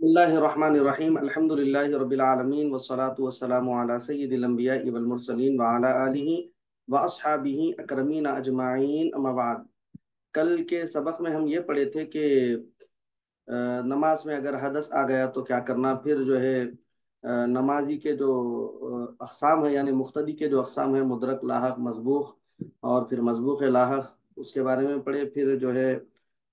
बिस्मिल्लाहिर्रहमानिर्रहीम अल्हम्दुलिल्लाहि रब्बिल आलमीन वस्सलातु वस्सलामु अला सय्यिदिल अंबियाइ वल मुरसलीन व अला आलिहि व अस्हाबिहि अकरमीन अजमाइन अम्मा बाद। कल के सबक में हम ये पढ़े थे कि नमाज में अगर हदस आ गया तो क्या करना। फिर जो है नमाजी के जो अक़साम है, यानी मुख्तदी के जो अक़साम है, मुदरक, लाहक, मसबूक और फिर मसबूक लाहक, उसके बारे में पढ़े। फिर जो है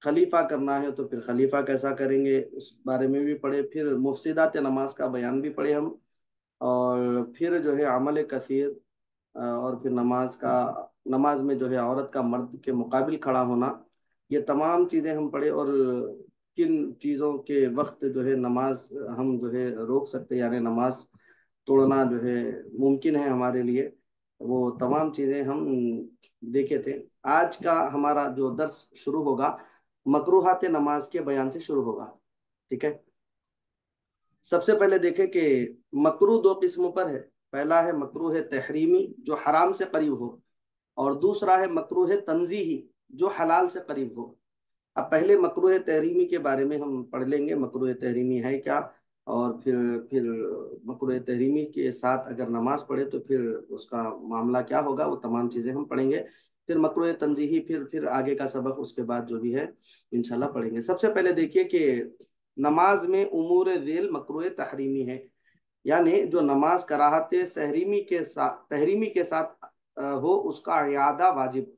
खलीफा करना है तो फिर खलीफा कैसा करेंगे उस बारे में भी पढ़े। फिर मुफसिदात नमाज का बयान भी पढ़े हम। और फिर जो है अमल कसीर और फिर नमाज में जो है औरत का मर्द के मुकाबिल खड़ा होना, ये तमाम चीज़ें हम पढ़े। और किन चीज़ों के वक्त जो है नमाज हम जो है रोक सकते हैं, यानी नमाज तोड़ना जो है मुमकिन है हमारे लिए, वो तमाम चीज़ें हम देखे थे। आज का हमारा जो दर्स शुरू होगा मकरूहात नमाज के बयान से शुरू होगा। ठीक है। सबसे पहले देखें कि मकरूह दो किस्मों पर है। पहला है मकरूह तहरीमी जो हराम से करीब हो, और दूसरा है मकरूह तंजीही जो हलाल से करीब हो। अब पहले मकरूह तहरीमी के बारे में हम पढ़ लेंगे, मकरूह तहरीमी है क्या, और फिर मकरूह तहरीमी के साथ अगर नमाज पढ़े तो फिर उसका मामला क्या होगा, वो तमाम चीज़ें हम पढ़ेंगे। फिर मकरूह तंजीही, फिर आगे का सबक उसके बाद जो भी है इंशाल्लाह पढ़ेंगे। सबसे पहले देखिए कि नमाज में उमूर ज़ेल मकरूह तहरीमी है, यानी जो नमाज कराहत तहरीमी के साथ हो उसका इयादा वाजिब।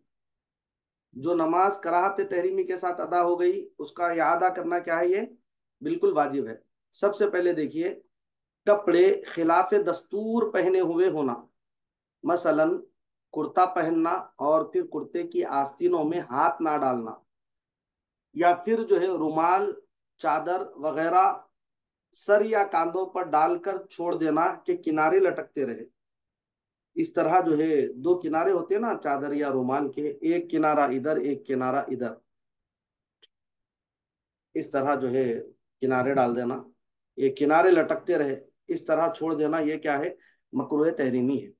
जो नमाज कराहत तहरीमी के साथ अदा हो गई उसका इयादा करना क्या है, ये बिल्कुल वाजिब है। सबसे पहले देखिए, कपड़े खिलाफ दस्तूर पहने हुए होना, मसलन कुर्ता पहनना और फिर कुर्ते की आस्तीनों में हाथ ना डालना, या फिर जो है रुमाल, चादर वगैरह सर या कांधों पर डालकर छोड़ देना कि किनारे लटकते रहे। इस तरह जो है दो किनारे होते हैं ना चादर या रुमाल के, एक किनारा इधर एक किनारा इधर, इस तरह जो है किनारे डाल देना, ये किनारे लटकते रहे, इस तरह छोड़ देना, ये क्या है, मकरूह तहरीमी है।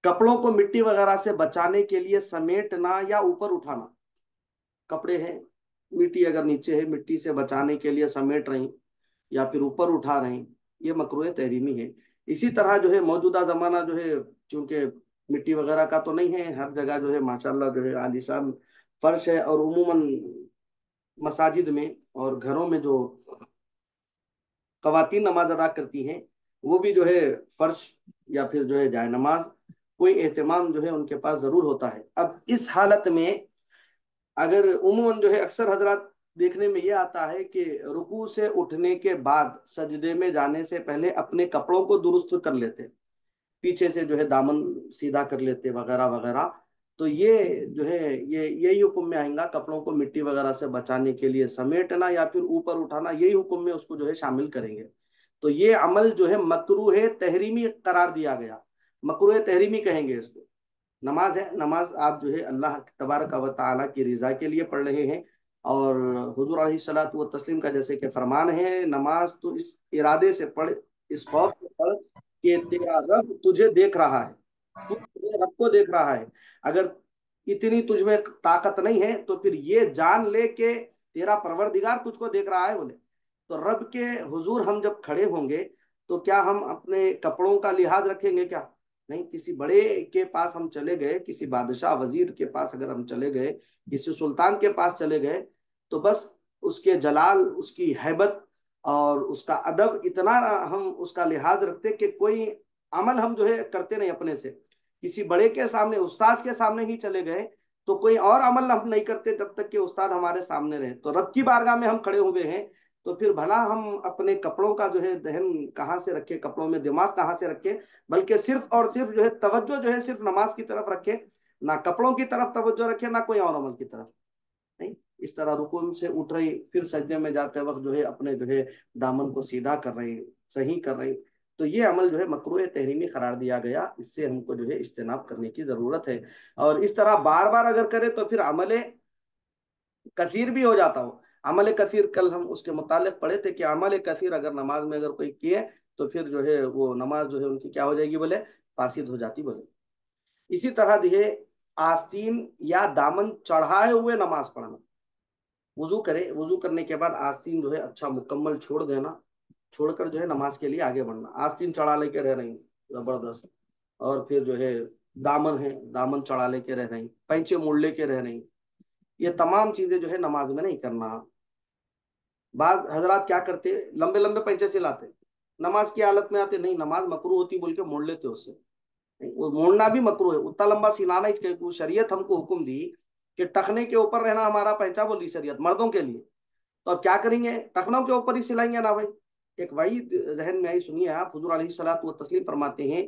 कपड़ों को मिट्टी वगैरह से बचाने के लिए समेटना या ऊपर उठाना, कपड़े हैं, मिट्टी अगर नीचे है, मिट्टी से बचाने के लिए समेट रही या फिर ऊपर उठा रही, ये मकरूह तहरीमी है। इसी तरह जो है मौजूदा जमाना जो है, चूंकि मिट्टी वगैरह का तो नहीं है, हर जगह जो है माशाल्लाह जो है आलीशान फर्श है, और उमूमन मसाजिद में और घरों में जो खवातीन नमाज अदा करती हैं वो भी जो है फर्श या फिर जो है जाए नमाज, कोई एहतमाम जो है उनके पास जरूर होता है। अब इस हालत में अगर उमूमन जो है अक्सर हजरात देखने में ये आता है कि रुकू से उठने के बाद सजदे में जाने से पहले अपने कपड़ों को दुरुस्त कर लेते, पीछे से जो है दामन सीधा कर लेते वगैरह वगैरह। तो ये जो है ये यही हुक्म में आएगा, कपड़ों को मिट्टी वगैरह से बचाने के लिए समेटना या फिर ऊपर उठाना, यही हुक्म में उसको जो है शामिल करेंगे। तो ये अमल जो है मकरूह तहरीमी करार दिया गया, मकरूह तहरीमी कहेंगे इसको। नमाज है, नमाज आप जो है अल्लाह तबारक व तआला की रिजा के लिए पढ़ रहे हैं, और हुजूर अलैहिस्सलातु व तस्लीम का जैसे कि फरमान है, नमाज तो इस इरादे से पढ़, इस खौफ से पढ़ कि तेरा रब तुझे देख रहा है, तू तेरे रब को देख रहा है। अगर इतनी तुझमें ताकत नहीं है तो फिर ये जान ले कि तेरा परवरदिगार तुझको देख रहा है। बोले तो रब के हुजूर हम जब खड़े होंगे तो क्या हम अपने कपड़ों का लिहाज रखेंगे क्या? नहीं। किसी बड़े के पास हम चले गए, किसी बादशाह वजीर के पास अगर हम चले गए, किसी सुल्तान के पास चले गए, तो बस उसके जलाल, उसकी हैबत और उसका अदब, इतना हम उसका लिहाज रखते कि कोई अमल हम जो है करते नहीं अपने से। किसी बड़े के सामने, उस्ताद के सामने ही चले गए तो कोई और अमल हम नहीं करते जब तक कि उस्ताद हमारे सामने रहे। तो रब की बारगाह में हम खड़े हुए हैं, तो फिर भला हम अपने कपड़ों का जो है दहन कहाँ से रखे, कपड़ों में दिमाग कहाँ से रखे, बल्कि सिर्फ और सिर्फ जो है तवज्जो जो है सिर्फ नमाज की तरफ रखे, ना कपड़ों की तरफ तवज्जो रखे, ना कोई और अमल की तरफ। नहीं, इस तरह रुकू से उठ रही, फिर सजदे में जाते वक्त जो है अपने जो है दामन को सीधा कर रही, सही कर रही, तो ये अमल जो है मकरूह तहरीमी करार दिया गया, इससे हमको जो है इज्तिनाब करने की जरूरत है। और इस तरह बार बार अगर करे तो फिर अमल कसीर भी हो जाता हो। अमल कसीर कल हम उसके मुतालिक पढ़े थे कि अमल कसीर अगर नमाज में अगर कोई किए तो फिर जो है वो नमाज जो है उनकी क्या हो जाएगी, बोले फासिद हो जाती। बोले इसी तरह दिए आस्तीन या दामन चढ़ाए हुए नमाज पढ़ना, वजू करे, वजू करने के बाद आस्तीन जो है अच्छा मुकम्मल छोड़ देना, छोड़कर जो है नमाज के लिए आगे बढ़ना। आस्तीन चढ़ा लेके रह रही जबरदस्त, और फिर जो है दामन है, दामन चढ़ा लेके रह रही, पैंचे मोड़ लेके रह रही, ये तमाम चीजें जो है नमाज में नहीं करना। बाद हजरात क्या करते, लंबे लंबे पैंचे से लाते, नमाज की हालत में आते, नहीं नमाज मकरू होती बोल के मोड़ लेते उससे। नहीं, वो मोड़ना भी मकरू है, उतना लंबा सिलाना, इसके शरीयत हमको हुक्म दी कि टखने के ऊपर रहना हमारा पैंचा, बोली शरीयत मर्दों के लिए। तो अब क्या करेंगे, टखनों के ऊपर ही सिलाएंगे ना भाई। एक वही जहन में आई, सुनिए आप, हुजूर अलैहिस्सलातु व तस्लीम फरमाते हैं,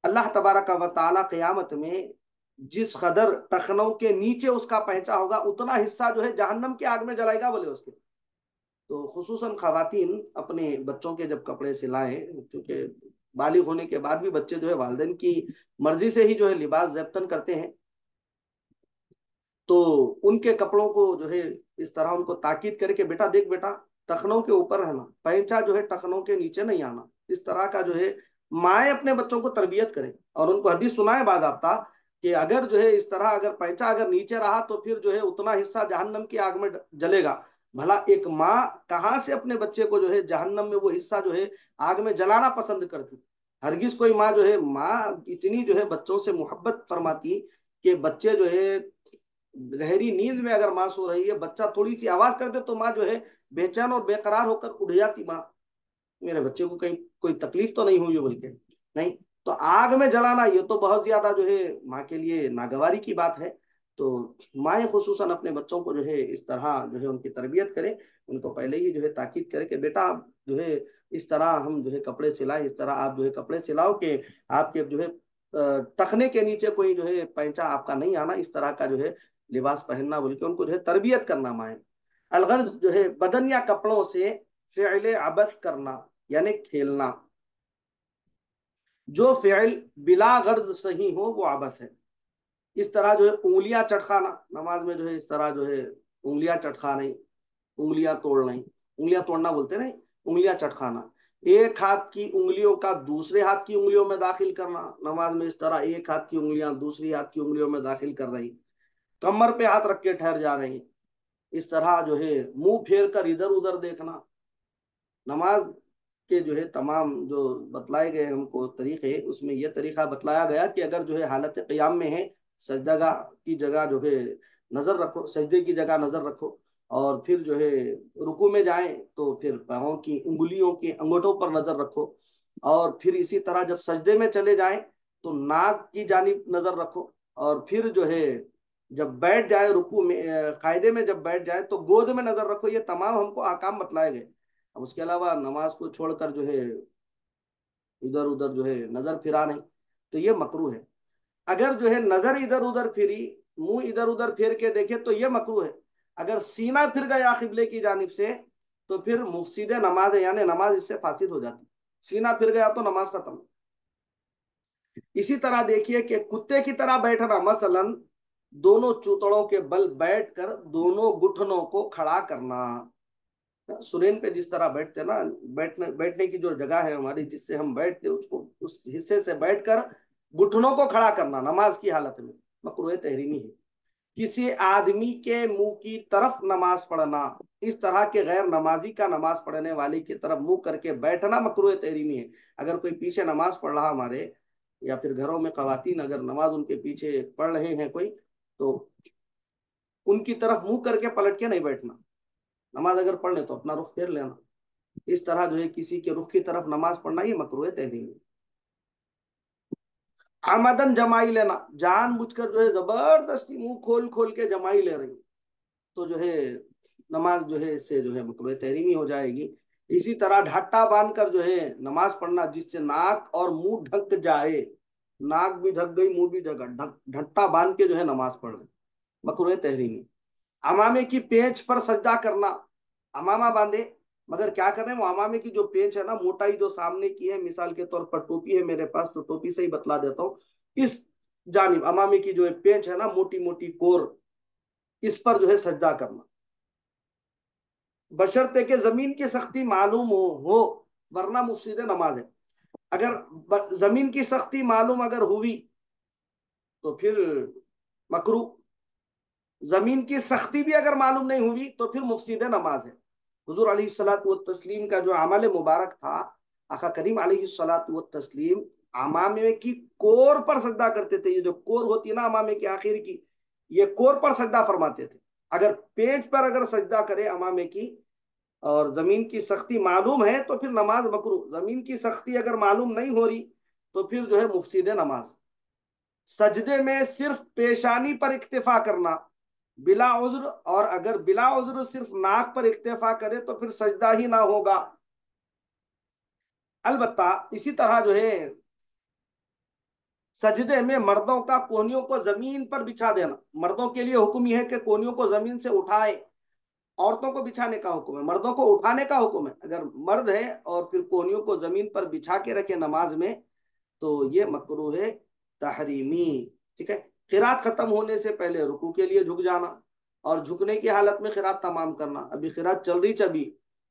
अल्लाह तबारक व तआला क़यामत में जिस कदर टखनों के नीचे उसका पहचा होगा, उतना हिस्सा जो है जहन्नम की आग में जलाएगा बोले उसके। तो खुसूसन खवातीन अपने बच्चों के जब कपड़े सिलाएं, क्योंकि बालिग होने के बाद भी बच्चे जो है वालिदैन की मर्जी से ही जो है लिबास ज़ेब्तन करते हैं, तो उनके कपड़ों को जो है इस तरह उनको ताकीद करके, बेटा देख बेटा, टखनों के ऊपर रहना, पैंचा जो है टखनों के नीचे नहीं आना, इस तरह का जो है माए अपने बच्चों को तरबियत करें। और उनको हदीस सुनाए बाज़ाब्ता कि अगर जो है इस तरह अगर पैंचा अगर नीचे रहा तो फिर जो है उतना हिस्सा जहन्नम की आग में जलेगा। भला एक माँ कहाँ से अपने बच्चे को जो है जहन्नम में वो हिस्सा जो है आग में जलाना पसंद करती। हरगिज कोई माँ जो है, माँ इतनी जो है बच्चों से मोहब्बत फरमाती कि बच्चे जो है गहरी नींद में अगर माँ सो रही है, बच्चा थोड़ी सी आवाज कर दे तो माँ जो है बेचैन और बेकरार होकर उठ जाती, माँ मेरे बच्चे को कहीं कोई तकलीफ तो नहीं हुई है बोल के। नहीं, तो आग में जलाना ये तो बहुत ज्यादा जो है माँ के लिए नागवारी की बात है। तो माएँ खुसूसन अपने बच्चों को जो है इस तरह जो है उनकी तरबियत करें, उनको पहले ही जो है ताकीद करें कि बेटा आप जो है इस तरह हम जो है कपड़े सिलाएं, इस तरह आप जो है कपड़े सिलाओ कि आपके जो है टखने के नीचे कोई जो है पैंचा आपका नहीं आना, इस तरह का जो है लिबास पहनना बोल के उनको जो है तरबियत करना माए। अलगर्ज जो है बदन या कपड़ों से फ़िअल अबस करना, यानी खेलना, जो फ़िअल बिला गर्ज सही हो वो अबस है। इस तरह जो है उंगलियां चटकाना, नमाज में जो है इस तरह जो है उंगलियां चटका नहीं, उंगलियां तोड़ नहीं, उंगलियां तोड़ना बोलते नहीं, उंगलियां चटकाना, एक हाथ की उंगलियों का दूसरे हाथ की उंगलियों में दाखिल करना, नमाज में इस तरह एक हाथ की उंगलियां दूसरी हाथ की उंगलियों में दाखिल कर रही, कमर पे हाथ रख के ठहर जा रही, इस तरह जो है मुंह फेर कर इधर उधर देखना। नमाज के जो है तमाम जो बतलाए गए हमको तरीके, उसमें यह तरीका बतलाया गया कि अगर जो है हालत क़याम में है, सजदा की जगह जो है नजर रखो, सजदे की जगह नजर रखो, और फिर जो है रुकू में जाए तो फिर पाँव की उंगलियों के अंगूठों पर नजर रखो, और फिर इसी तरह जब सजदे में चले जाए तो नाक की जानिब नजर रखो, और फिर जो है जब बैठ जाए रुकू में कायदे में जब बैठ जाए तो गोद में नजर रखो। ये तमाम हमको आकाम बतलाए गए। अब उसके अलावा नमाज को छोड़कर जो है इधर उधर जो है नजर फिरा नहीं, तो ये मकरू है। अगर जो है नजर इधर उधर फिरी, मुंह इधर उधर फेर के देखे तो ये मकरू है। अगर सीना फिर गया किबले की जानिब से तो फिर मुफसिद नमाज है, यानी नमाज इससे फासिद हो जाती। सीना फिर गया तो नमाज खत्म। इसी तरह देखिए कि कुत्ते की तरह बैठना, मसलन दोनों चूतड़ों के बल बैठकर दोनों घुटनों को खड़ा करना। सुरेन पे जिस तरह बैठते हैं ना, बैठने बैठने की जो जगह है हमारी जिससे हम बैठते हैं, उसको उस हिस्से से बैठकर घुटनों को खड़ा करना नमाज की हालत में मकरूह तहरीमी है। किसी आदमी के मुंह की तरफ नमाज पढ़ना, इस तरह के गैर नमाजी का नमाज पढ़ने वाले की तरफ मुंह करके बैठना मकरूह तहरीमी है। अगर कोई पीछे नमाज पढ़ रहा हमारे, या फिर घरों में खवातीन अगर नमाज उनके पीछे पढ़ रहे हैं कोई, तो उनकी तरफ मुंह करके पलट के नहीं बैठना। नमाज अगर पढ़ ले तो अपना रुख फेर लेना। इस तरह जो है किसी के रुख की तरफ नमाज पढ़ना ये मकरूह तहरीम है। आमदन जमाई लेना, जानबूझकर जो है जबरदस्ती मुंह खोल खोल के जमाई ले रही, तो जो है नमाज जो है इससे जो है मकरूह तहरीमी हो जाएगी। इसी तरह ढट्टा बांध कर जो है नमाज पढ़ना, जिससे नाक और मुंह ढक जाए, नाक भी ढक गई मुंह भी ढका, ढट्टा बांध के जो है नमाज पढ़ना मकरूह तहरीमी। अमामे की पेंच पर सजदा करना, अमामा बांधे मगर क्या कर रहे हैं, वो अमामे की जो पेंच है ना, मोटाई जो सामने की है, मिसाल के तौर पर टोपी है मेरे पास तो टोपी से ही बतला देता हूँ, इस जानिब अमामे की जो पेंच है ना, मोटी मोटी कोर, इस पर जो है सजदा करना, बशर्ते के जमीन की सख्ती मालूम हो, वरना मुफसिद नमाज है। अगर जमीन की सख्ती मालूम अगर हुई तो फिर मकरू, जमीन की सख्ती भी अगर मालूम नहीं हुई तो फिर मुफसिद नमाज है। हुजूर अलैहिस्सलातु वत्तस्लीम का जो अमल मुबारक था, आका करीम अलैहिस्सलातु वत्तस्लीम अमामे की कोर पर सजदा करते थे। ये जो कोर होती है ना अमामे की आखिर की, ये कोर पर सजदा फरमाते थे। अगर पेज पर अगर सजदा करे अमामे की और जमीन की सख्ती मालूम है तो फिर नमाज मकरू। जमीन की सख्ती अगर मालूम नहीं हो रही तो फिर जो है मुफसिद नमाज। सजदे में सिर्फ पेशानी पर इक्तिफा करना बिला उज्र, और अगर बिला उज्र सिर्फ नाक पर इक्तिफा करे तो फिर सजदा ही ना होगा। अलबत्ता इसी तरह जो है सजदे में मर्दों का कोहनियों को जमीन पर बिछा देना, मर्दों के लिए हुक्म यह है कि कोहनियों को जमीन से उठाए। औरतों को बिछाने का हुक्म है, मर्दों को उठाने का हुक्म है। अगर मर्द है और फिर कोहनियों को जमीन पर बिछा के रखे नमाज में तो ये मकरूह है तहरीमी। ठीक है। खिरात खत्म होने से पहले रुकू के लिए झुक जाना और झुकने की हालत में खिरात तमाम करना। अभी खिरात चल रही चबी,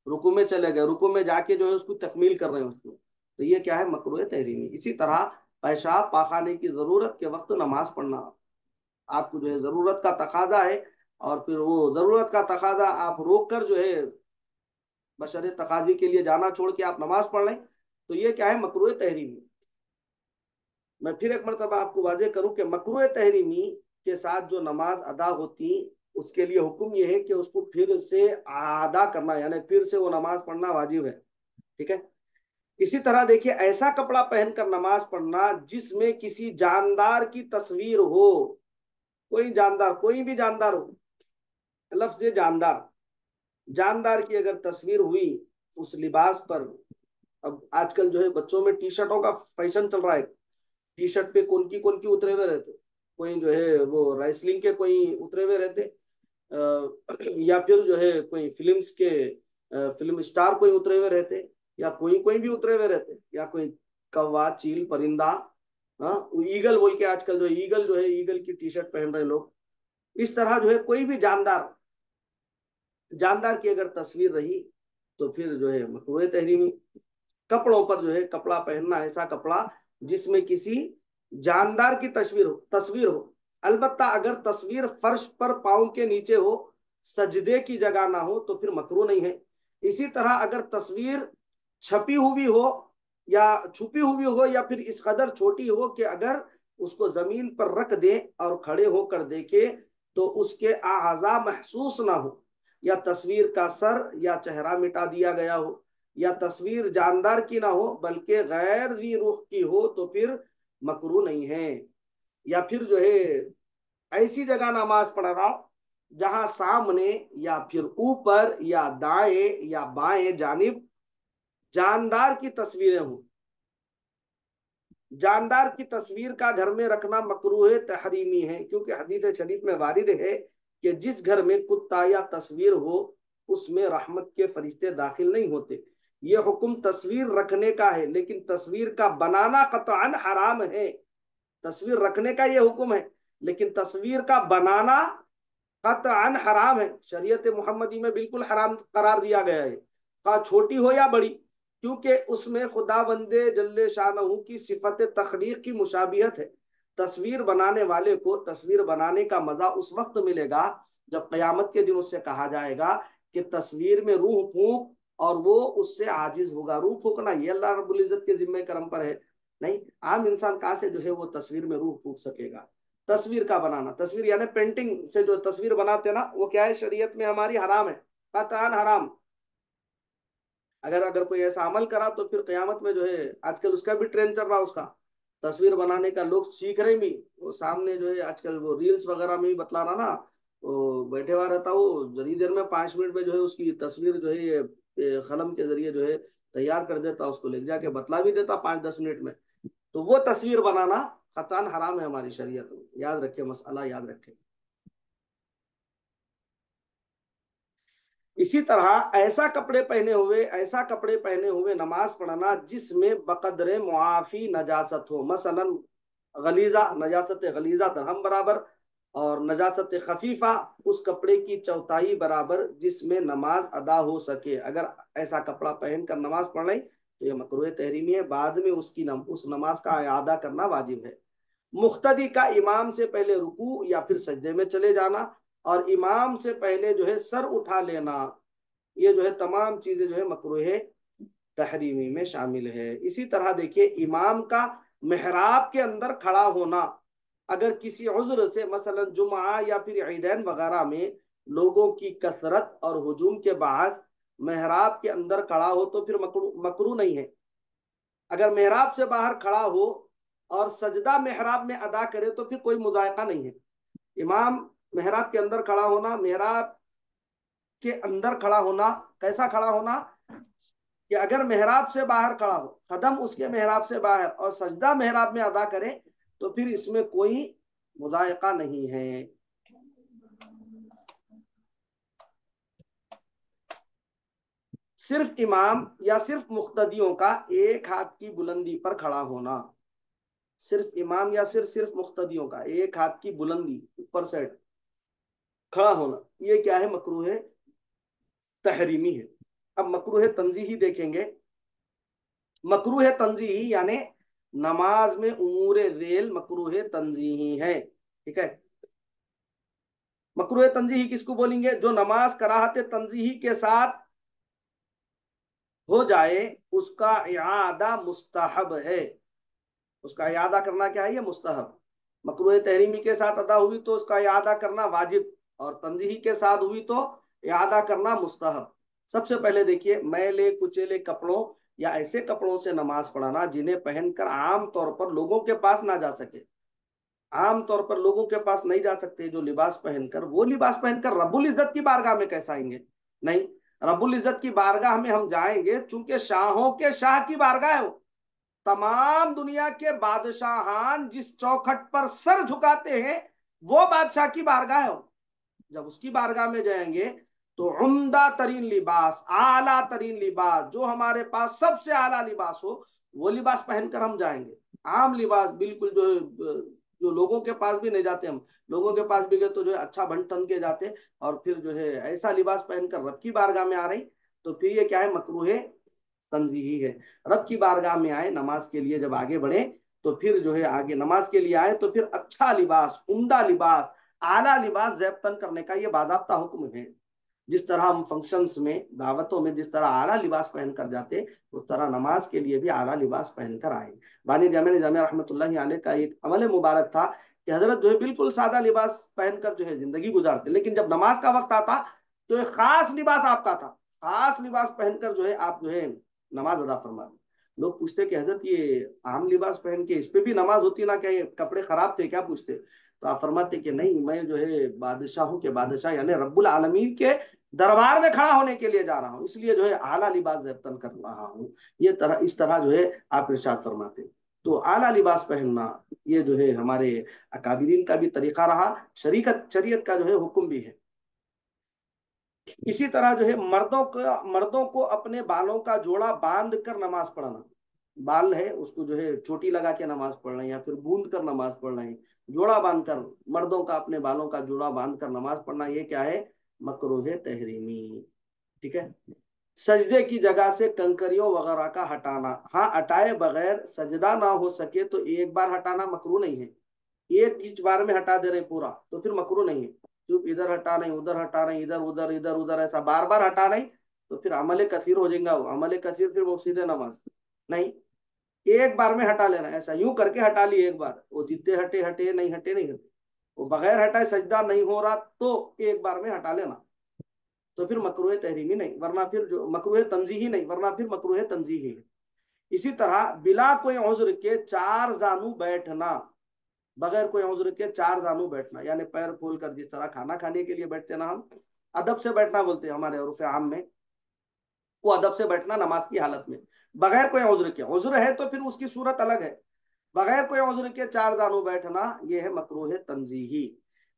रुकू में चले गए, रुकू में जाके जो है उसको तकमील कर रहे हैं उसको, तो ये क्या है मकरूह तहरीमी। इसी तरह पेशाब पाखाने की जरूरत के वक्त नमाज पढ़ना, आपको जो है जरूरत का तकाजा है और फिर वो जरूरत का तकाजा आप रोक कर जो है बशर तकाजी के लिए जाना छोड़ के आप नमाज पढ़ लें तो ये क्या है मकरूह तहरीमी। मैं फिर एक मरतबा आपको वाजे करूं कि मकरूह तहरीमी के साथ जो नमाज अदा होती उसके लिए हुक्म यह है कि उसको फिर से अदा करना, यानी फिर से वो नमाज पढ़ना वाजिब है। ठीक है। इसी तरह देखिए ऐसा कपड़ा पहनकर नमाज पढ़ना जिसमें किसी जानदार की तस्वीर हो, कोई जानदार, कोई भी जानदार हो, लफ्ज जानदार, जानदार की अगर तस्वीर हुई उस लिबास पर। अब आजकल जो है बच्चों में टी शर्टों का फैशन चल रहा है, टी शर्ट पे कौन की उतरे हुए रहते, कोई जो है वो राइसलिंग के कोई उतरे हुए रहते, या फिर जो है कोई फिल्म्स के फिल्म स्टार कोई उतरे हुए रहते, या कोई कोई भी उतरे हुए रहते, या कोई कौवा चील परिंदा। हाँ, ईगल बोल के आजकल जो है ईगल की टी शर्ट पहन रहे लोग। इस तरह जो है कोई भी जानदार, जानदार की अगर तस्वीर रही तो फिर जो है मकरूह तहरीमी। कपड़ों पर जो है कपड़ा पहनना ऐसा कपड़ा जिसमें किसी जानदार की तस्वीर हो। अलबत्ता अगर तस्वीर फर्श पर पाँव के नीचे हो, सजदे की जगह ना हो तो फिर मकरूह नहीं है। इसी तरह अगर तस्वीर छपी हुई हो या छुपी हुई हो या फिर इस कदर छोटी हो कि अगर उसको जमीन पर रख दे और खड़े होकर देखे तो उसके आज़ा महसूस ना हो, या तस्वीर का सर या चेहरा मिटा दिया गया हो, या तस्वीर जानदार की ना हो बल्कि गैर दी रूह की हो तो फिर मकरू नहीं है। या फिर जो है ऐसी जगह नमाज पढ़ रहा हो जहां सामने या फिर ऊपर या दाएं या बाएं जानिब जानदार की तस्वीरें हों। जानदार की तस्वीर का घर में रखना मकरूह तहरीमी है, क्योंकि हदीस शरीफ में वारिद है कि जिस घर में कुत्ता या तस्वीर हो उसमें रहमत के फरिश्ते दाखिल नहीं होते। ये हुक्म तस्वीर रखने का है, लेकिन तस्वीर का बनाना कतअन हराम है। तस्वीर रखने का ये हुक्म है, लेकिन तस्वीर का बनाना कतअन हराम है। शरीयत मुहम्मदी में बिल्कुल हराम करार दिया गया है, का छोटी हो या बड़ी, क्योंकि उसमें खुदा बंदे जल्ले शानहू की सिफत तखलीक की मुशाबियत है। तस्वीर बनाने वाले को तस्वीर बनाने का मजा उस वक्त मिलेगा जब क़यामत के दिन उससे कहा जाएगा कि तस्वीर में रूह फूंक, और वो उससे आजिज होगा। रूह फूकना ये अल्लाह रब्बुल इज्जत के जिम्मे करम पर है, नहीं आम इंसान कहाँ से जो है वो तस्वीर में रूह फूक सकेगा। तस्वीर का बनाना, तस्वीर यानी पेंटिंग से जो तस्वीर बनाते ना, वो क्या है शरीयत में हमारी हराम है, कतई हराम। अगर अगर कोई ऐसा अमल करा तो फिर कयामत में जो है आजकल उसका भी ट्रेंड चल रहा है, उसका तस्वीर बनाने का लोग सीख रहे भी। वो सामने जो है आजकल वो रील्स वगैरह में भी बतला रहा ना, वो बैठे हुआ रहता, वो जरी देर में 5 मिनट में जो है उसकी तस्वीर जो है ये कलम के जरिए जो है तैयार कर देता, उसको ले जाके बतला भी देता 5-10 मिनट में। तो वो तस्वीर बनाना कतई हराम है हमारी शरीयत में, याद रखे, मसला याद रखे। इसी तरह ऐसा कपड़े पहने हुए नमाज पढ़ना जिसमें बकदरे मुआफी नजासत हो, मसलन गलीजा, नजासत गलीजा दरहम बराबर, और नजासत खफीफा उस कपड़े की चौथाई बराबर जिसमें नमाज अदा हो सके। अगर ऐसा कपड़ा पहन कर नमाज पढ़ लें तो यह मकरूह तहरीमी है, बाद में उस नमाज का अदा करना वाजिब है। मुख्तदी का इमाम से पहले रुकू या फिर सजदे में चले जाना, और इमाम से पहले जो है सर उठा लेना, ये जो है तमाम चीजें जो है मकरूह तहरीमी में शामिल है। इसी तरह देखिए इमाम का मेहराब के अंदर खड़ा होना, अगर किसी उज़्र से मसलन जुमा या फिर ईदैन वगैरह में लोगों की कसरत और हुजूम के बाद मेहराब के अंदर खड़ा हो तो फिर मकरू मकरू नहीं है। अगर मेहराब से बाहर खड़ा हो और सजदा मेहराब में अदा करे तो फिर कोई मुजायका नहीं है। इमाम मेहराब के अंदर खड़ा होना, मेहराब के अंदर खड़ा होना, कैसा खड़ा होना कि अगर मेहराब से बाहर खड़ा हो, कदम उसके मेहराब से बाहर और सजदा मेहराब में अदा करे तो फिर इसमें कोई मुजायका नहीं है। सिर्फ इमाम या सिर्फ मुख्तदियों का एक हाथ की बुलंदी पर खड़ा होना, सिर्फ इमाम या फिर सिर्फ मुख्तदियों का एक हाथ की बुलंदी ऊपर से खड़ा होना, ये क्या है? मकरूह तहरीमी है। अब मकरूह तंजीही देखेंगे। मकरूह तंजीही यानी नमाज में उमूर ज़ेल मकरूह तंजीही है। ठीक है, मकरूह तंजीही किसको बोलेंगे? जो नमाज कराहत तंजीही के साथ हो जाए उसका इआदा मुस्तहब है। उसका इआदा करना क्या है? ये मुस्तहब। मकरूह तहरीमी के साथ अदा हुई तो उसका इआदा करना वाजिब, और तंजीही के साथ हुई तो इआदा करना मुस्तहब। सबसे पहले देखिए, मैले कुचेले कपड़ों या ऐसे कपड़ों से नमाज पढ़ाना जिन्हें पहनकर आम तौर पर लोगों के पास ना जा सके। आम तौर पर लोगों के पास नहीं जा सकते जो लिबास पहनकर, वो लिबास पहनकर रब्बुल इज्जत की बारगाह में कैसे आएंगे? नहीं, रब्बुल इज्जत की बारगाह में हम जाएंगे चूंकि शाहों के शाह की बारगाह है वो। तमाम दुनिया के बादशाहान जिस चौखट पर सर झुकाते हैं वो बादशाह की बारगाह है। जब उसकी बारगाह में जाएंगे तो उम्दा तरीन लिबास, आला तरीन लिबास, जो हमारे पास सबसे आला लिबास हो वो लिबास पहनकर हम जाएंगे। आम लिबास बिल्कुल जो लोगों के पास भी नहीं जाते, हम लोगों के पास भी गए तो जो है अच्छा बन ठन के जाते, और फिर जो है ऐसा लिबास पहनकर रब की बारगाह में आ रही, तो फिर ये क्या है? मकरूह तंजीही है। रब की बारगाह में आए नमाज के लिए, जब आगे बढ़े तो फिर जो है आगे नमाज के लिए आए तो फिर अच्छा लिबास, उम्दा लिबास, आला लिबास ज़ेब तन करने का ये बाज़ाब्ता हुक्म है। जिस तरह हम फंक्शंस में, दावतों में जिस तरह आला लिबास पहनकर जाते, उस तरह नमाज के लिए भी आला लिबास पहनकर आए। बानी जामिया जामिया रहमतुल्लाहि अलैह का एक अमल मुबारक था कि हजरत जो है बिल्कुल सादा लिबास पहनकर जो है जिंदगी गुजारते, लेकिन जब नमाज का वक्त आता तो एक खास लिबास आपका था, खास लिबास पहनकर जो है आप जो है नमाज अदा फरमाते। लोग पूछते कि हजरत ये आम लिबास पहन के इस पे भी नमाज होती ना, क्या ये कपड़े खराब थे क्या? पूछते तो आप फरमाते कि नहीं, मैं जो है बादशाहों के बादशाह यानी रब्बुल आलमीन के दरबार में खड़ा होने के लिए जा रहा हूँ, इसलिए जो है आला लिबास ज़ेबतन कर रहा हूँ। ये तरह इस तरह जो है आप इरशाद फरमाते। तो आला लिबास पहनना ये जो है हमारे अकाबिरीन का भी तरीका रहा, शरीयत का जो है हुक्म भी है। इसी तरह जो है मर्दों को अपने बालों का जोड़ा बांध कर नमाज पढ़ना। बाल है उसको जो है चोटी लगा के नमाज पढ़ रहे हैं या फिर बूंद कर नमाज पढ़ रहे हैं, जोड़ा बांधकर मर्दों का अपने बालों का जोड़ा बांध कर नमाज पढ़ना, ये क्या है? मकरूह तहरीमी। ठीक है। सजदे की जगह से कंकरियों वगैरह का हटाना, हाँ हटाए बगैर सजदा ना हो सके तो एक बार हटाना मकरूह नहीं है। एक ही बार में हटा दे रहे पूरा तो फिर मकरूह नहीं है। चुप इधर हटा नहीं, उधर हटा नहीं, इधर उधर ऐसा बार बार हटा नहीं तो फिर अमल कसीर हो जाएगा। वो अमल कसीर फिर मुफसिद नमाज नहीं। एक बार में हटा लेना, ऐसा यूं करके हटा लिए एक बार, वो जितने हटे हटे, नहीं हटे नहीं हटे, वो बगैर हटाए सजदा नहीं हो रहा तो एक बार में हटा लेना, तो फिर मकरूह तहरीमी नहीं, वरना फिर जो मकरूह तंजीही नहीं, वरना फिर मकरूह तंजीही है। इसी तरह बिला कोई उज़्र के चार जानू बैठना, बगैर कोई उज़्र के चार जानू बैठना यानी पैर खोल कर, जिस तरह खाना खाने के लिए बैठते ना हम, अदब से बैठना बोलते हैं हमारे उर्फ आम में, वो अदब से बैठना नमाज की हालत में बगैर कोई उज़्र के। उज़्र है तो फिर उसकी सूरत अलग है, बगैर कोई उज़्र के चार जानू बैठना ये है मकरूह तंजीही।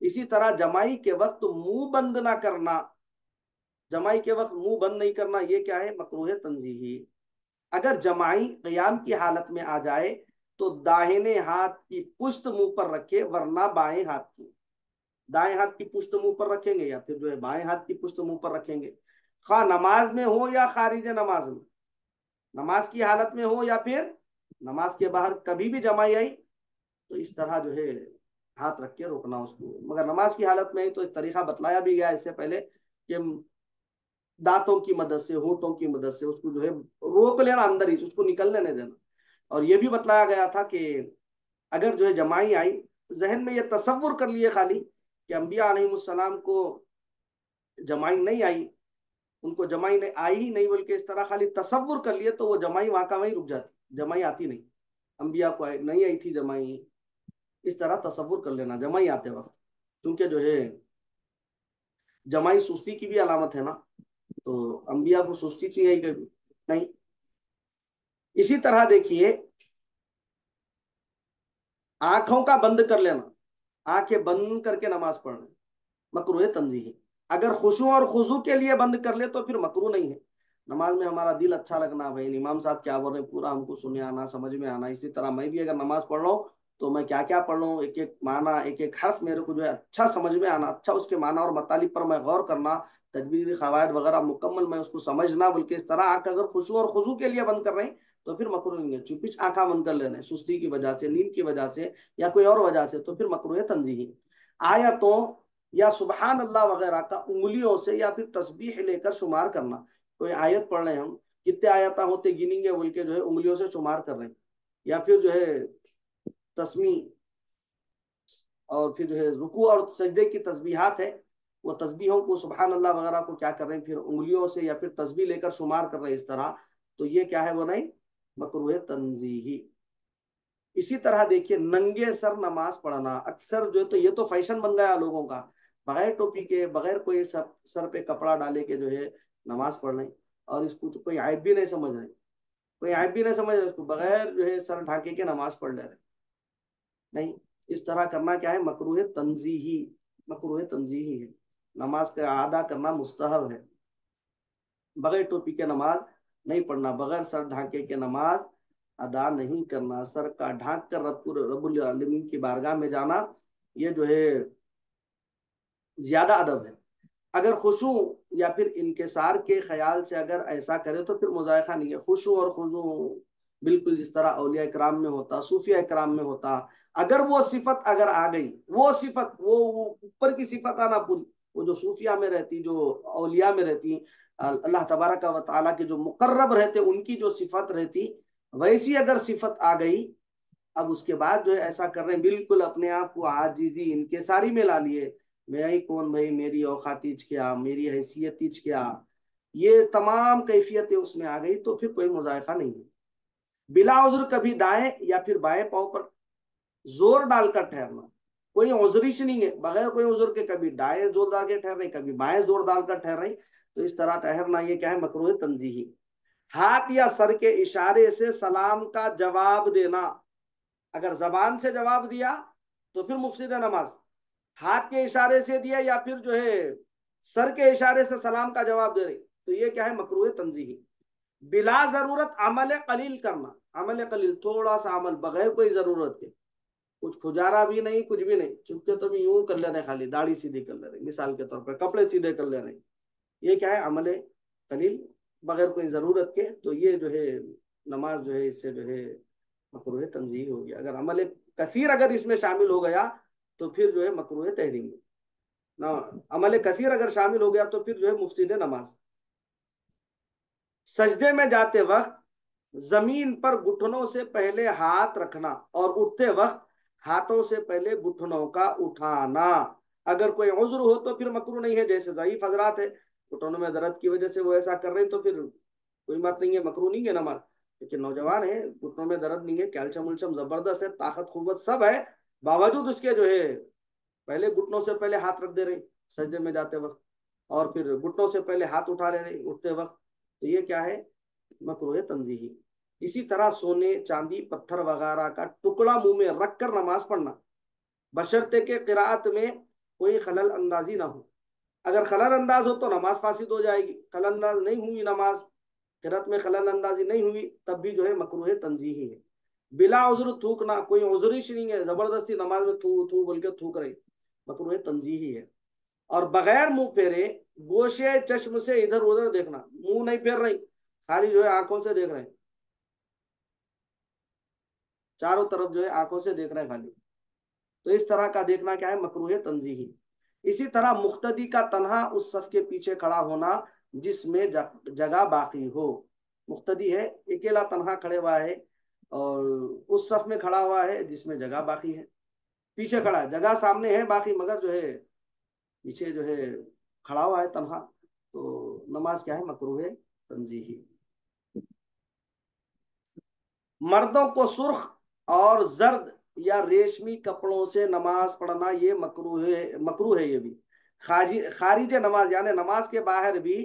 इसी तरह जमाई के वक्त मुंह बंद ना करना, जमाई के वक्त मुंह बंद नहीं करना ये क्या है? मकरूह तंजीही। अगर जमाई क़याम की हालत में आ जाए तो दाहिने हाथ की पुश्त मुंह पर रखे, वरना बाएं हाथ की, दाएं हाथ की पुश्त मुंह पर रखेंगे या फिर जो है बाएं हाथ की पुश्त मुंह पर रखेंगे, खा नमाज में हो या खारिज नमाज में, नमाज की हालत में हो या फिर नमाज के बाहर, कभी भी जमाई आई तो इस तरह जो है हाथ रख के रोकना उसको। मगर नमाज की हालत में ही तो एक तरीका बतलाया भी गया इससे पहले कि दांतों की मदद से, होठों की मदद से उसको जो है रोक लेना, अंदर ही उसको निकलने नहीं देना। और ये भी बतलाया गया था कि अगर जो है जमाई आई, जहन में ये तसव्वुर कर लिए खाली कि अम्बिया अलैहिस्सलाम को जमाई नहीं आई, उनको जमाई नहीं आई ही नहीं, बल्कि इस तरह खाली तसव्वुर कर लिए, तो वो जमाई वहां का वहीं रुक जाती, जमाई आती नहीं। अम्बिया को नहीं आई थी जमाई, इस तरह तसव्वुर कर लेना जमाई आते वक्त, क्योंकि जो है जमाई सुस्ती की भी अलामत है ना, तो अम्बिया को सुस्ती की आई कभी नहीं। इसी तरह देखिए, आंखों का बंद कर लेना, आंखें बंद करके नमाज पढ़ना मकरूह तंजीही। अगर खुशू और खुजू के लिए बंद कर ले तो फिर मकरू नहीं है। नमाज में हमारा दिल अच्छा लगना, भाई इमाम साहब क्या बोल रहे हैं पूरा हमको सुने आना, समझ में आना। इसी तरह मैं भी अगर नमाज पढ़ रहा हूँ तो मैं क्या क्या पढ़ रहा हूँ, एक एक माना, एक एक हर्फ मेरे को जो है अच्छा समझ में आना, अच्छा उसके माना और मतलब पर मैं गौर करना, तजवीज़ी कवायद वगैरह मुकम्मल मैं उसको समझना। बल्कि इस तरह आंख अगर खुशू और खुजू के लिए बंद कर रहे हैं तो फिर मकरू नहीं है। चुपी आंखा बंद कर लेना सुस्ती की वजह से, नींद की वजह से या कोई और वजह से, तो फिर मकरूह तंजीही। आयतों या सुबहान अल्लाह वगैरह का उंगलियों से या फिर तस्बीह लेकर शुमार करना। कोई आयत पढ़ रहे हैं हम, कितने आयता होते गिनेंगे बोल के जो है उंगलियों से शुमार कर रहे हैं, या फिर जो है तस्मी, और फिर जो है रुकू और सजदे की तस्बीहात है, वो तस्बीहों को सुबहान अल्लाह वगैरह को क्या कर रहे हैं, फिर उंगलियों से या फिर तस्बीह लेकर शुमार कर रहे हैं इस तरह, तो ये क्या है, वो नहीं, मकरूह तंजीही। इसी तरह देखिए नंगे सर नमाज पढ़ना, अक्सर जो है तो ये तो फैशन बन गया लोगों का, बगैर टोपी के, बगैर कोई सब सर पे कपड़ा डाले के जो है नमाज पढ़ रहे हैं, और इसको तो कोई आयब भी नहीं समझ रहे, कोई आयब भी नहीं समझ रहे, इसको बगैर जो है सर ढाके के नमाज पढ़ ले रहे। नहीं, इस तरह करना क्या है, मकरूह तंजीही, मकरूह तंजीही है। नमाज का अदा करना मुस्तहब है। बगैर टोपी के नमाज नहीं पढ़ना, बगैर सर ढाके के नमाज अदा नहीं करना, सर का ढाक कर रब्बुल आलमीन की बारगाह में जाना, ये जो है ज्यादा अदब है। अगर खुशू या फिर इनकिसार के ख्याल से अगर ऐसा करे तो फिर मुजायका नहीं है। खुशू और खुजू बिल्कुल जिस तरह औलिया इकराम में होता, सूफिया इकराम में होता, अगर वो सिफत अगर आ गई, वो सिफत, वो ऊपर की सिफत आना पूरी, वो जो सूफिया में रहती, जो औलिया में रहती, अल्लाह तबारक व तआला के जो मुकर्रब रहते उनकी जो सिफत रहती, वैसी अगर सिफत आ गई, अब उसके बाद जो है ऐसा कर रहे हैं, बिल्कुल अपने आप को आजीजी इनकिसारी में ला लिए, मैं ही कौन भाई, मेरी औकातीज क्या, मेरी हैसियतीज क्या, ये तमाम कैफियतें उसमें आ गई, तो फिर कोई मुजायका नहीं है। बिला उज्र कभी दाएं या फिर बाएं पांव पर जोर डालकर ठहरना, कोई उजरिश नहीं है, बगैर कोई उज्र के कभी दाएं जोर डाल के ठहर रहे, कभी बाएं जोर डालकर ठहर रहे, तो इस तरह ठहरना ये क्या है, मकरूह तंजीही। हाथ या सर के इशारे से सलाम का जवाब देना, अगर जबान से जवाब दिया तो फिर मुफसिद नमाज, हाथ के इशारे से दिया या फिर जो है सर के इशारे से सलाम का जवाब दे रही, तो ये क्या है, मकरूह तंजीही। बिला जरूरत अमल कलील करना, अमल कलील थोड़ा सा अमल बगैर कोई जरूरत के, कुछ खुजारा भी नहीं, कुछ भी नहीं, चुपके तो भी यूं कर ले रहे, खाली दाढ़ी सीधी कर ले रहे, मिसाल के तौर पर कपड़े सीधे कर ले रहे, ये क्या है, अमल कलील, बगैर कोई जरूरत के, तो ये जो है नमाज जो है इससे जो है मकरूह तंजीह हो गया। अगर अमल कसीर अगर इसमें शामिल हो गया तो फिर जो है मकरूह तहरीम ना, अमल कसीर अगर शामिल हो गया तो फिर जो है मुफसिद नमाज। सजदे में जाते वक्त जमीन पर घुटनों से पहले हाथ रखना और उठते वक्त हाथों से पहले घुटनों का उठाना। अगर कोई उज्र हो तो फिर मकरू नहीं है, जैसे ज़ईफ हजरात है, घुटनों में दर्द की वजह से वो ऐसा कर रहे हैं, तो फिर कोई बात नहीं है, मकरू नहीं है नमाज। लेकिन नौजवान है, घुटनों में दर्द नहीं है, कैल्शियम उल्शियम जबरदस्त है, ताकत कुव्वत सब है, बावजूद उसके जो है पहले घुटनों से पहले हाथ रख दे रहे सजदे में जाते वक्त, और फिर घुटनों से पहले हाथ उठा ले रहे उठते वक्त, तो ये क्या है, मकरूह तंजीही। इसी तरह सोने चांदी पत्थर वगैरह का टुकड़ा मुंह में रख कर नमाज पढ़ना, बशर्ते के किरात में कोई खलल अंदाजी ना हो। अगर खलल अंदाज हो तो नमाज फासिद हो जाएगी, खलल अंदाज नहीं हुई नमाज, किरात में खलल अंदाजी नहीं हुई, तब भी जो है मकरूह तंजीही है। बिला उज्र थूकना, कोई उजरिश नहीं है, जबरदस्ती नमाज में थू थू बोल के थूक रहे, मकरूह तंजीही है। और बगैर मुंह फेरे गोशे चश्म से इधर उधर देखना, मुंह नहीं फेर रही, खाली जो है आंखों से देख रहे हैं, चारों तरफ जो है आंखों से देख रहे हैं खाली, तो इस तरह का देखना क्या है, मकरूह तंजीही। इसी तरह मुख्तदी का तन्हा उस सफ के पीछे खड़ा होना जिसमें जगह बाकी हो। मुख्तदी है, अकेला तन्हा खड़े हुआ है और उस सफ में खड़ा हुआ है जिसमें जगह बाकी है, पीछे खड़ा है, जगह सामने है बाकी, मगर जो है पीछे जो है खड़ा हुआ है तन्हा, तो नमाज क्या है, मकरूह तंजीही। मर्दों को सुर्ख और जर्द या रेशमी कपड़ों से नमाज पढ़ना ये मकरूह है ये भी। खारिज नमाज यानी नमाज के बाहर भी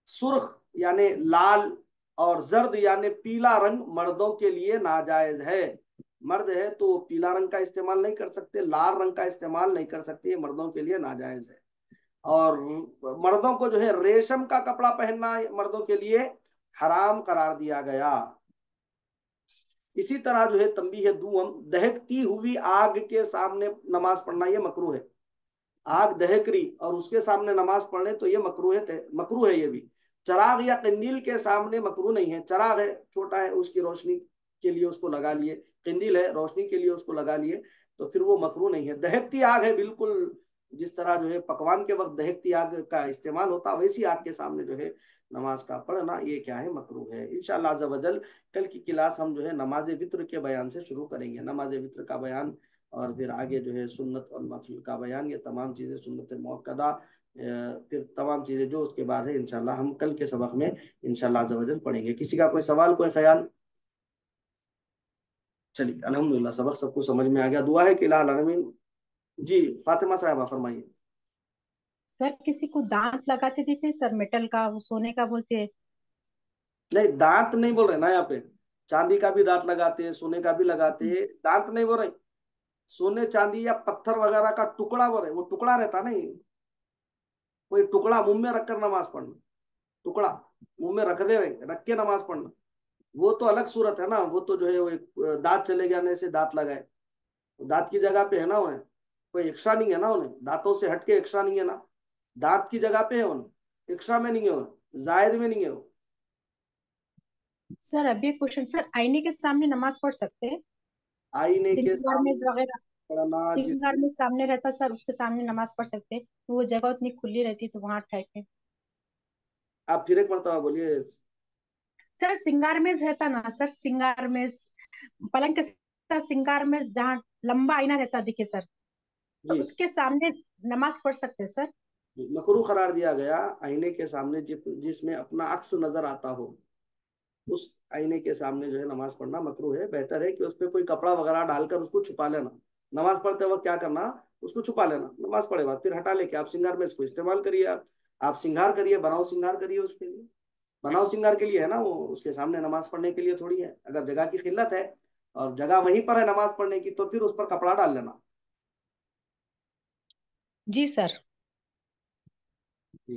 सुर्ख यानी लाल और जर्द यानी पीला रंग मर्दों के लिए नाजायज है। मर्द है तो पीला रंग का इस्तेमाल नहीं कर सकते, लाल रंग का इस्तेमाल नहीं कर सकते, ये मर्दों के लिए नाजायज है। और मर्दों को जो है रेशम का कपड़ा पहनना मर्दों के लिए हराम करार दिया गया। इसी तरह जो है तंबीह है दुम, दहकती हुई आग के सामने नमाज पढ़ना ये मकरूह है। आग दहक रही और उसके सामने नमाज पढ़ने तो ये मकरूह है ये भी। चराग या कंदील के सामने मकरूह नहीं है। चराग है, छोटा है, उसकी रोशनी के लिए उसको लगा लिए, कंदील है रोशनी के लिए उसको लगा लिए, तो फिर वो मकरूह नहीं है। दहकती आग है, बिल्कुल जिस तरह जो है पकवान के वक्त दहकती आग का इस्तेमाल होता, वैसी आग के सामने जो है नमाज का पढ़ना ये क्या है, मकरूह है। इंशाअल्लाह अज़्ज़ा वजल कल की क्लास हम जो है नमाज वित्र के बयान से शुरू करेंगे। नमाज वित्र का बयान और फिर आगे जो है सुन्नत और नफिल का बयान, ये तमाम चीज़ें, सुन्नत मुअक्कदा, फिर तमाम चीज़ें जो उसके बाद है इंशाल्लाह हम कल के सबक में इंशाल्लाह अज़्ज़ा वजल पढ़ेंगे। किसी का कोई सवाल, कोई ख्याल? चलिए अल्हम्दुलिल्लाह सबक सबको समझ में आ गया। दुआ है कि इलाही आमीन। जी फातिमा साहबा फरमाइए। सर किसी को दांत लगाते देखे सर, मेटल का, वो सोने का बोलते हैं। नहीं, दांत नहीं बोल रहे ना यहाँ पे। चांदी का भी दांत लगाते हैं, सोने का भी लगाते हैं, दांत नहीं बोल रहे। सोने चांदी या पत्थर वगैरह का टुकड़ा बोल रहे, वो टुकड़ा रहता नहीं, कोई टुकड़ा मुंह में रखकर नमाज पढ़ना, टुकड़ा मुंह में रख दे रहे, रख के नमाज पढ़ना, वो तो अलग सूरत है ना। वो तो जो है वो एक दांत चले गया से दांत लगाए, दांत की जगह पे है ना उन्हें, कोई एक्स्ट्रा नहीं है ना उन्हें, दांतों से हटके एक्स्ट्रा नहीं है ना, दांत की जगह पे है उन्हें, एक्स्ट्रा में नहीं है उन्हें, जायद में नहीं है वो। सर अभी क्वेश्चन, सर आईने के सामने नमाज पढ़ सकते हैं? आईने के सिंगार में सामने वगैरह, पढ़ना जिस, सिंगार में सामने रहता सर, उसके सामने नमाज पढ़ सकते हैं? वो जगह उतनी खुली रहती तो वहां ठहर। आप फिर एक मरतबा बोलिए। सर सिंगार मेज रहता ना सर, सिंगार मेज, पलंग के साथ सिंगार मेज, जहाँ लंबा आईना रहता देखिए सर, तो जी, उसके सामने नमाज पढ़ सकते हैं सर? मकरू करार दिया गया आईने के सामने जिसमें अपना अक्स नजर आता हो, उस आईने के सामने जो है नमाज पढ़ना मकरू है। बेहतर है कि उस पर कोई कपड़ा वगैरह डालकर उसको छुपा लेना। नमाज पढ़ते वक्त क्या करना, उसको छुपा लेना, नमाज पढ़े बाद फिर हटा लेके आप सिंगार में इसको इस्तेमाल करिए। आप श्रृंगार करिए, बनाओ श्रृंगार करिए उसके लिए, बनाओ श्रृंगार के लिए है ना वो, उसके सामने नमाज पढ़ने के लिए थोड़ी है। अगर जगह की किल्लत है और जगह वहीं पर है नमाज पढ़ने की, तो फिर उस पर कपड़ा डाल लेना। जी सर। जी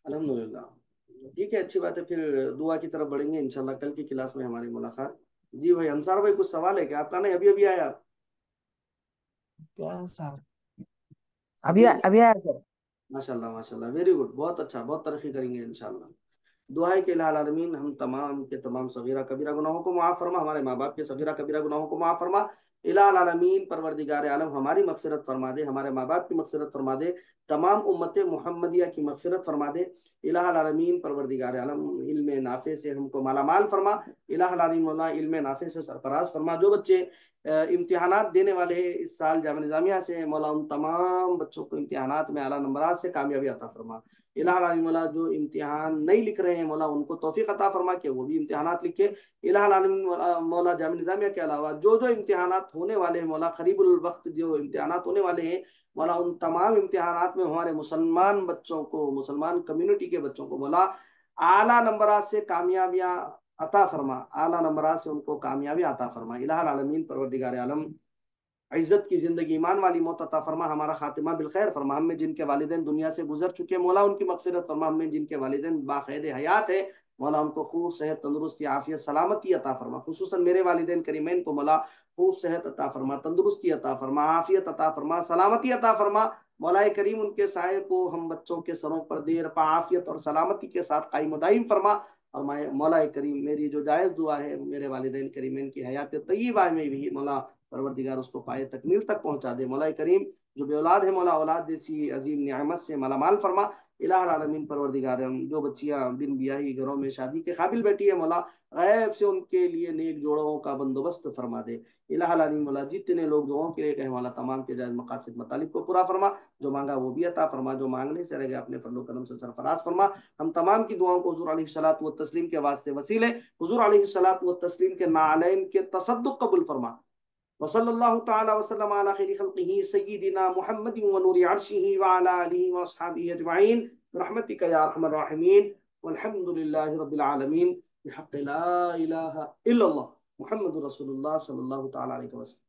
अल्हम्दुलिल्लाह, ठीक है, अच्छी बात है। फिर दुआ की तरफ बढ़ेंगे इंशाल्लाह कल की क्लास में हमारी मुलाकात। जी भाई अंसार भाई, कुछ सवाल है क्या आपका? नहीं, अभी अभी आया आप? क्या सर? अभी अभी? अभी आया सर। माशाल्लाह माशाल्लाह, वेरी गुड, बहुत अच्छा, बहुत तरक्की करेंगे इंशाल्लाह। दुआ है कि इलाही आलमीन हम तमाम के तमाम सगीरा कबीरा गुनाहों को माफ़ फरमा, हमारे माँ बाप के सगीरा कबीरा गुनाहों को माफ़ फरमा। इलाही आलमीन परवरदिगार आलम हमारी मगफिरत फरमा दे, हमारे माँ बाप की मगफिरत फरमा दे, तमाम उम्मत मुहम्मदिया की मगफिरत फरमा दे। इलाही आलमीन परवरदिगार आलम इल्म नाफे से हमको माला माल फरमा। इलाही आलमीन मौला इल्म नाफे से सरफराज फरमा। जो बच्चे इम्तिहानात देने वाले हैं इस साल जामिया निज़ामिया से, मौला उन तमाम बच्चों को इम्तिहानात में आला नंबरात से कामयाबी अता फरमा। इलाही मौला जो इम्तिहान नहीं लिख रहे हैं मौला उनको तौफीक अता फरमा के वो भी इम्तिहानात लिखे। इलाही मौला जामिया निज़ामिया के अलावा जो जो इम्तिहानात होने वाले हैं मौला, करीबुल वक्त जो इम्तिहानात होने वाले हैं मौला, उन तमाम इम्तिहानात में हमारे मुसलमान बच्चों को, मुसलमान कम्युनिटी के बच्चों को मौला आला नंबरात से कामयाबियाँ अता फरमा, आला नंबरात से उनको कामयाबी अता फरमा। इलाही आलमीन परवरदिगार आलम इज्जत की जिंदगी, ईमान वाली मौत अता फरमा, हमारा खातिमा बिलखैर फरमा। हमें जिनके वालिदैन दुनिया से गुजर चुके हैं मौला उनकी मगफिरत फरमा। हमें जिनके वालिदैन बाक़ैद हयात है मौला उनको खूब सेहत, तंदुरुस्ती, आफियत, सलामती अता फरमा। खुसूसन मेरे वालिदैन करीमैन को मौला खूब सेहत अता फरमा, तंदुरुस्ती अता फरमा, आफियत अता फरमा, सलामती अता फरमा। मौलाए करीम उनके साय को हम बच्चों के सरों पर देर पा आफियत और सलामती के साथ कायम दायम फरमा। और मौला करीम मेरी जो जायज़ दुआ है मेरे वालिदैन करीमैन की हयात तय्यबा में भी मौला परवरदिगार उसको पाए तकमील तक पहुंचा दे। मौला करीम जो बे औलाद है मौला औलाद जैसी अजीम नियामत से मालामाल फरमा। इलाह आलमीन परवरदिगार जो बच्चियां बिन ब्याही घरों में शादी के काबिल बैठी है मौला गैब से उनके लिए नेक जोड़ों का बंदोबस्त फरमा दे। इलाह आलमीन मौला जितने लोग दुआओं के लिए कहे मौला तमाम के जायज मकासद मतालिब को पूरा फरमा। जो मांगा वो भी अता फरमा, जो मांगने से रह गया अपने फजल करम से सरफराज फरमा। हम तमाम की दुआओं को हुजूर अलैहिस्सलातु व तस्लीम के वास्ते वसीले हुजूर अलैहिस्सलातु व तस्लीम के नालैन के तसद्दुक कबूल फरमा। वसल्लल्लाहु तआला वसल्लम अला खैरि खल्क़िही सय्यिदिना मुहम्मदिन व नूरि अर्शिही व अला आलिहि व अस्हाबिही अजमईन बिरहमतिका या अरहमर राहिमीन वल्हम्दुलिल्लाहि रब्बिल आलमीन बिहक़्क़ि ला इलाहा इल्लल्लाह मुहम्मदुर रसूलुल्लाह सल्लल्लाहु तआला अलैहि वसल्लम।